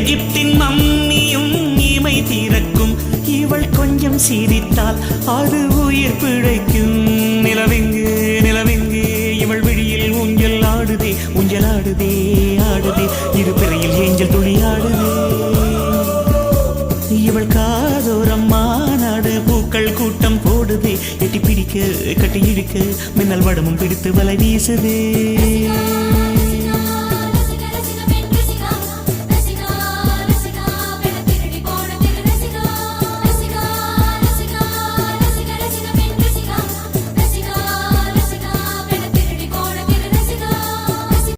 எகிப்தின் மம்மியும் இமை திறக்கும். இவள் கொஞ்சம் சிரித்தால் அது உயிர் பிழைக்கும். நிலவெங்கு நிலவெங்கு இவள் விழியில் ஊஞ்சல் ஆடுதே, ஊஞ்சல் ஆடுதே, ஆடுதே. இரு பிறையில் ஏஞ்சல் துளி ஆடுதே. இவள் காதோரம் மாநாடு பூக்கள் கூட்டம் போடுதே. எட்டி பிடிக்க கட்டி இழுக்க மின்னல் வடமும் பிடித்து வலை வீசுதே.